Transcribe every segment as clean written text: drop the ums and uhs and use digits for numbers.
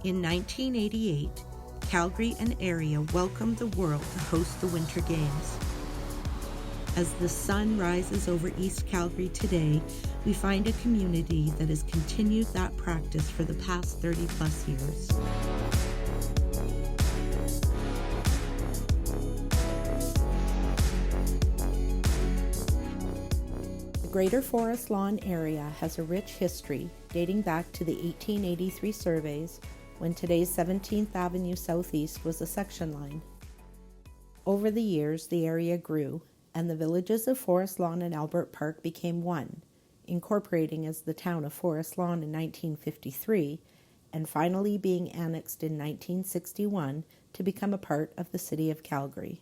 In 1988, Calgary and area welcomed the world to host the Winter Games. As the sun rises over East Calgary today, we find a community that has continued that practice for the past 30 plus years. The Greater Forest Lawn area has a rich history dating back to the 1883 surveys when today's 17th Avenue Southeast was a section line. Over the years, the area grew, and the villages of Forest Lawn and Albert Park became one, incorporating as the town of Forest Lawn in 1953, and finally being annexed in 1961 to become a part of the city of Calgary.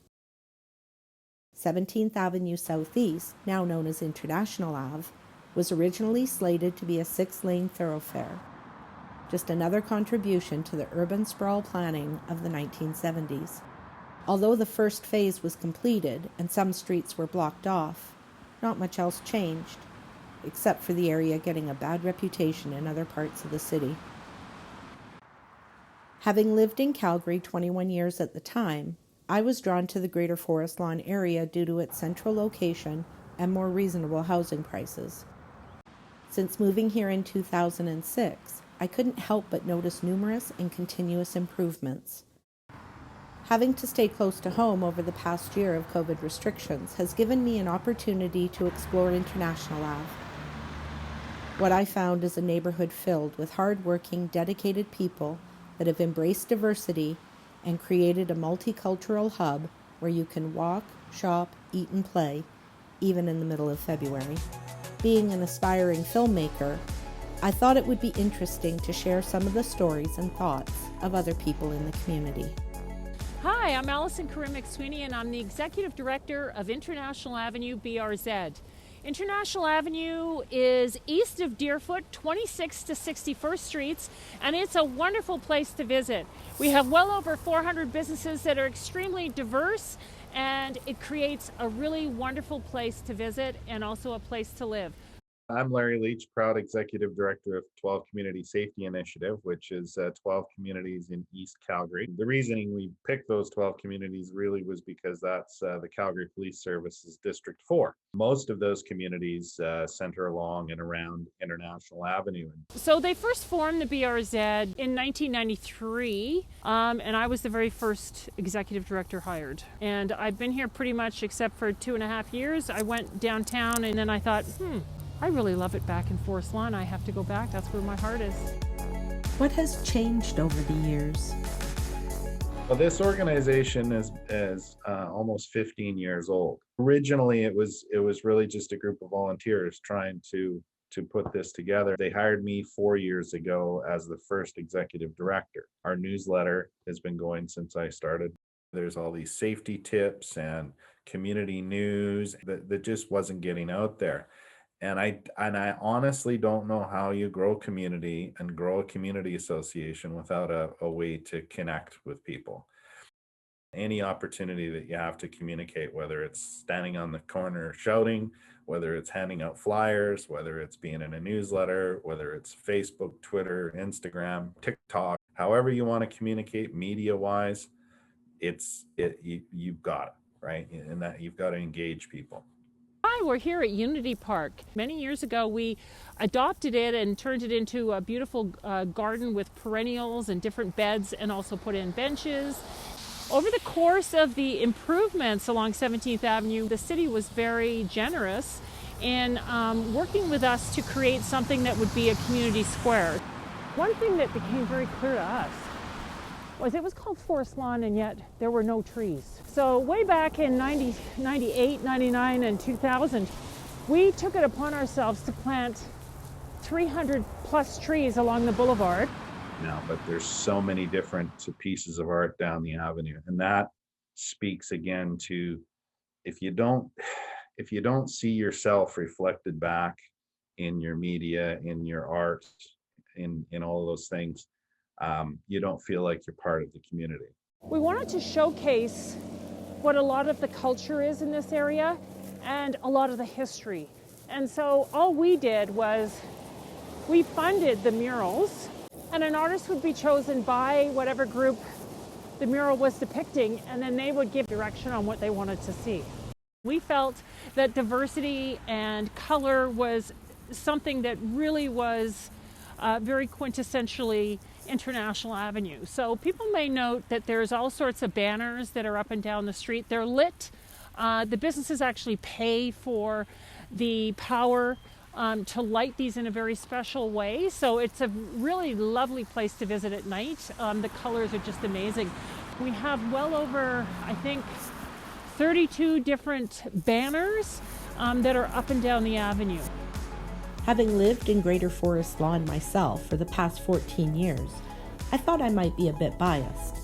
17th Avenue Southeast, now known as International Ave, was originally slated to be a 6-lane thoroughfare, just another contribution to the urban sprawl planning of the 1970s. Although the first phase was completed and some streets were blocked off, not much else changed, except for the area getting a bad reputation in other parts of the city. Having lived in Calgary 21 years at the time, I was drawn to the Greater Forest Lawn area due to its central location and more reasonable housing prices. Since moving here in 2006, I couldn't help but notice numerous and continuous improvements. Having to stay close to home over the past year of COVID restrictions has given me an opportunity to explore International Ave. What I found is a neighborhood filled with hard-working, dedicated people that have embraced diversity and created a multicultural hub where you can walk, shop, eat, and play, even in the middle of February. Being an aspiring filmmaker, I thought it would be interesting to share some of the stories and thoughts of other people in the community. Hi, I'm Allison Karim-McSweeney, and I'm the Executive Director of International Avenue BRZ. International Avenue is east of Deerfoot, 26th to 61st Streets, and it's a wonderful place to visit. We have well over 400 businesses that are extremely diverse, and it creates a really wonderful place to visit and also a place to live. I'm Larry Leach, proud Executive Director of 12 Community Safety Initiative, which is 12 communities in East Calgary. The reasoning we picked those 12 communities really was because that's the Calgary Police Service's District 4. Most of those communities center along and around International Avenue. So they first formed the BRZ in 1993, and I was the very first Executive Director hired. And I've been here pretty much except for 2.5 years. I went downtown and then I thought, I really love it back in Forest Lawn. I have to go back. That's where my heart is. What has changed over the years? Well, this organization is almost 15 years old. Originally, it was really just a group of volunteers trying to put this together. They hired me 4 years ago as the first executive director. Our newsletter has been going since I started. There's all these safety tips and community news that just wasn't getting out there. And I honestly don't know how you grow community and grow a community association without a way to connect with people. Any opportunity that you have to communicate, whether it's standing on the corner shouting, whether it's handing out flyers, whether it's being in a newsletter, whether it's Facebook, Twitter, Instagram, TikTok, however you want to communicate media-wise, you've got it, right? And that you've got to engage people. Hi, we're here at Unity Park. Many years ago, we adopted it and turned it into a beautiful garden with perennials and different beds, and also put in benches. Over the course of the improvements along 17th Avenue, the city was very generous in working with us to create something that would be a community square. One thing that became very clear to us was it was called Forest Lawn, and yet there were no trees. So way back in 98, 99, and 2000, we took it upon ourselves to plant 300 plus trees along the boulevard. Now, but there's so many different pieces of art down the avenue, and that speaks again to if you don't see yourself reflected back in your media, in your art, in all those things, you don't feel like you're part of the community. We wanted to showcase what a lot of the culture is in this area and a lot of the history. And so all we did was we funded the murals, And an artist would be chosen by whatever group the mural was depicting, and then they would give direction on what they wanted to see. We felt that diversity and color was something that really was very quintessentially International Avenue. So people may note that there's all sorts of banners that are up and down the street. They're lit. The businesses actually pay for the power to light these in a very special way. So it's a really lovely place to visit at night. The colors are just amazing. We have well over, I think, 32 different banners that are up and down the avenue. Having lived in Greater Forest Lawn myself for the past 14 years, I thought I might be a bit biased.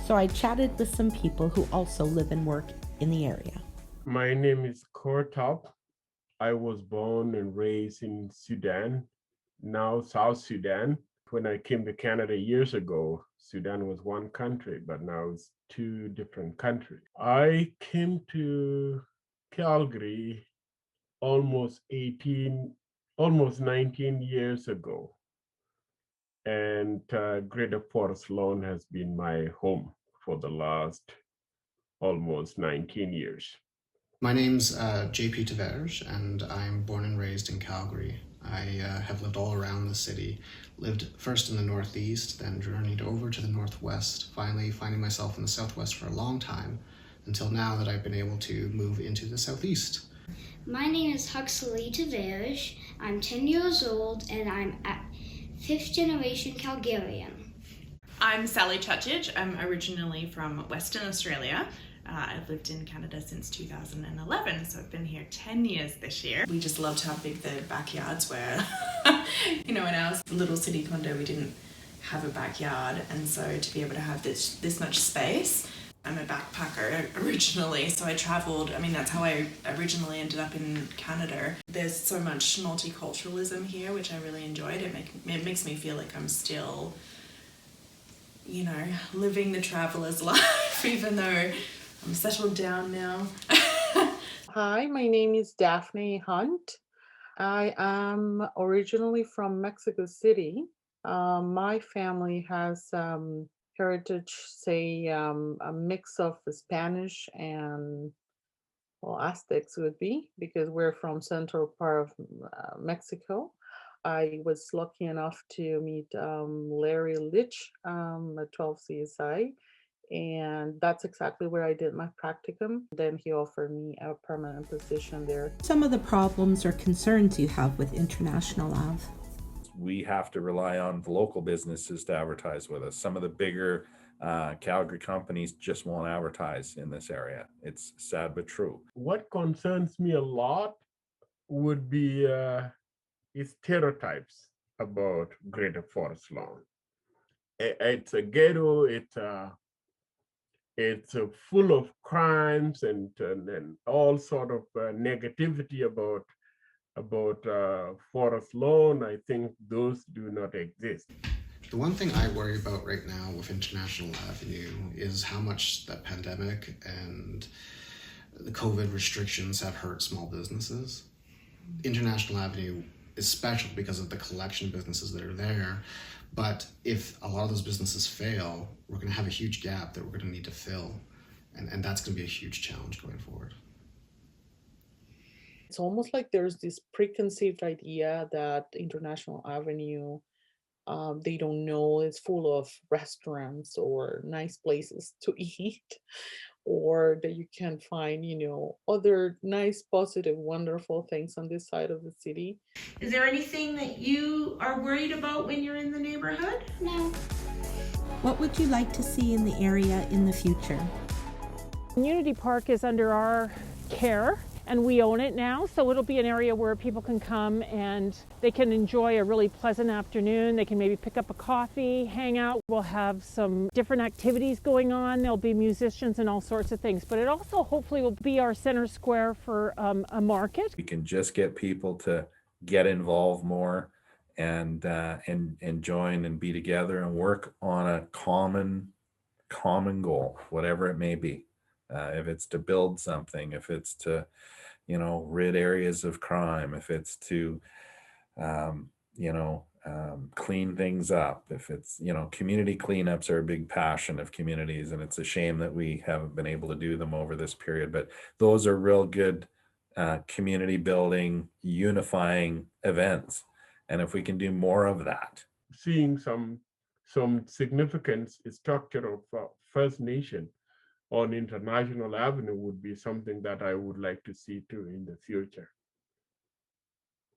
So I chatted with some people who also live and work in the area. My name is Kortop. I was born and raised in Sudan, now South Sudan. When I came to Canada years ago, Sudan was one country, but now it's two different countries. I came to Calgary almost 19 years ago. And Greater Forest Lawn has been my home for the last almost 19 years. My name's JP Taverge, and I'm born and raised in Calgary. I have lived all around the city, lived first in the northeast, then journeyed over to the northwest, finally finding myself in the southwest for a long time, until now that I've been able to move into the southeast. My name is Huxley Taverge. I'm 10 years old, and I'm a fifth generation Calgarian. I'm Sally Chutchage. I'm originally from Western Australia. I've lived in Canada since 2011, so I've been here 10 years this year. We just loved how big the backyards were. In our little city condo, we didn't have a backyard, and so to be able to have this much space. I'm a backpacker originally, so I traveled. That's how I originally ended up in Canada. There's so much multiculturalism here, which I really enjoyed. It makes me feel like I'm still, living the traveler's life, even though I'm settled down now. Hi, my name is Daphne Hunt. I am originally from Mexico City. My family has heritage, say, a mix of Spanish and, Aztecs would be, because we're from central part of Mexico. I was lucky enough to meet Larry Litch at 12 CSI, and that's exactly where I did my practicum. Then he offered me a permanent position there. Some of the problems or concerns you have with International Ave. We have to rely on the local businesses to advertise with us. Some of the bigger Calgary companies just won't advertise in this area. It's sad but true. What concerns me a lot would be stereotypes about Greater Forest Lawn. It's a ghetto. It's full of crimes and all sort of negativity about Forest Lawn. I think those do not exist. The one thing I worry about right now with International Avenue is how much the pandemic and the COVID restrictions have hurt small businesses. International Avenue is special because of the collection of businesses that are there. But if a lot of those businesses fail, we're going to have a huge gap that we're going to need to fill. And that's going to be a huge challenge going forward. It's almost like there's this preconceived idea that International Avenue, they don't know, is full of restaurants or nice places to eat, or that you can find, other nice, positive, wonderful things on this side of the city. Is there anything that you are worried about when you're in the neighborhood? No. What would you like to see in the area in the future? Community Park is under our care, and we own it now, so it'll be an area where people can come and they can enjoy a really pleasant afternoon. They can maybe pick up a coffee, hang out. We'll have some different activities going on. There'll be musicians and all sorts of things, but it also hopefully will be our center square for a market. We can just get people to get involved more and join and be together and work on a common goal, whatever it may be. If it's to build something, if it's to, rid areas of crime, if it's to, clean things up. If it's, community cleanups are a big passion of communities, and it's a shame that we haven't been able to do them over this period, but those are real good community building, unifying events. And if we can do more of that. Seeing some significant structure of First Nation on International Avenue would be something that I would like to see too in the future.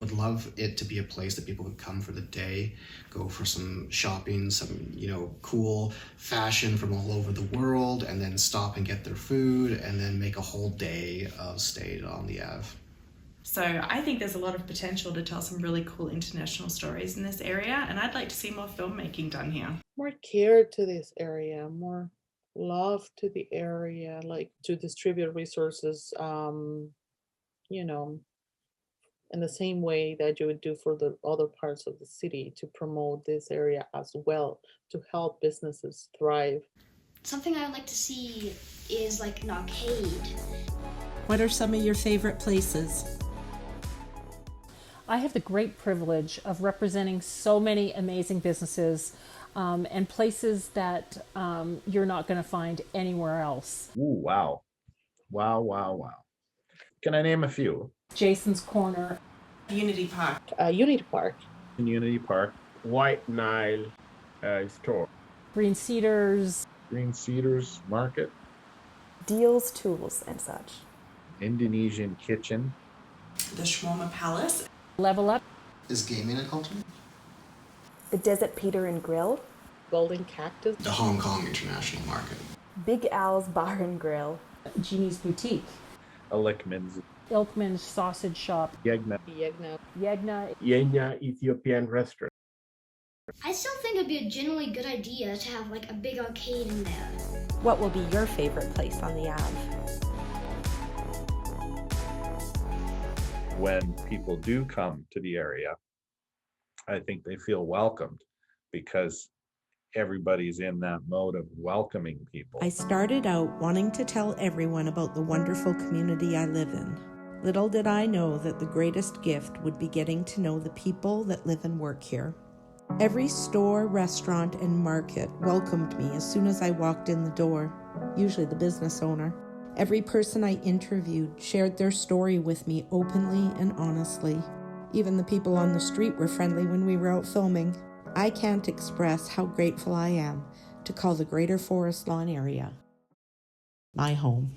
Would love it to be a place that people could come for the day, go for some shopping, some, cool fashion from all over the world, and then stop and get their food, and then make a whole day of stay on the Ave. So I think there's a lot of potential to tell some really cool international stories in this area, and I'd like to see more filmmaking done here. More care to this area, more love to the area, like to distribute resources, in the same way that you would do for the other parts of the city, to promote this area as well, to help businesses thrive. Something I would like to see is like an arcade. What are some of your favorite places? I have the great privilege of representing so many amazing businesses and places that you're not going to find anywhere else. Ooh, wow. Wow. Can I name a few? Jason's Corner. Unity Park. Unity Park. In Unity Park. White Nile store. Green Cedars. Green Cedars Market. Deals, tools, and such. Indonesian Kitchen. The Shawarma Palace. Level Up. Is gaming a culture? The Desert Peter and Grill. Golden Cactus. The Hong Kong International Market. Big Al's Bar and Grill. Jeannie's Boutique. Ilkman's. Ilkman's Sausage Shop. Yegna. Yegna. Yenya Ethiopian Restaurant. I still think it'd be a generally good idea to have like a big arcade in there. What will be your favorite place on the Ave? When people do come to the area, I think they feel welcomed because everybody's in that mode of welcoming people. I started out wanting to tell everyone about the wonderful community I live in. Little did I know that the greatest gift would be getting to know the people that live and work here. Every store, restaurant, and market welcomed me as soon as I walked in the door, usually the business owner. Every person I interviewed shared their story with me openly and honestly. Even the people on the street were friendly when we were out filming. I can't express how grateful I am to call the Greater Forest Lawn area my home.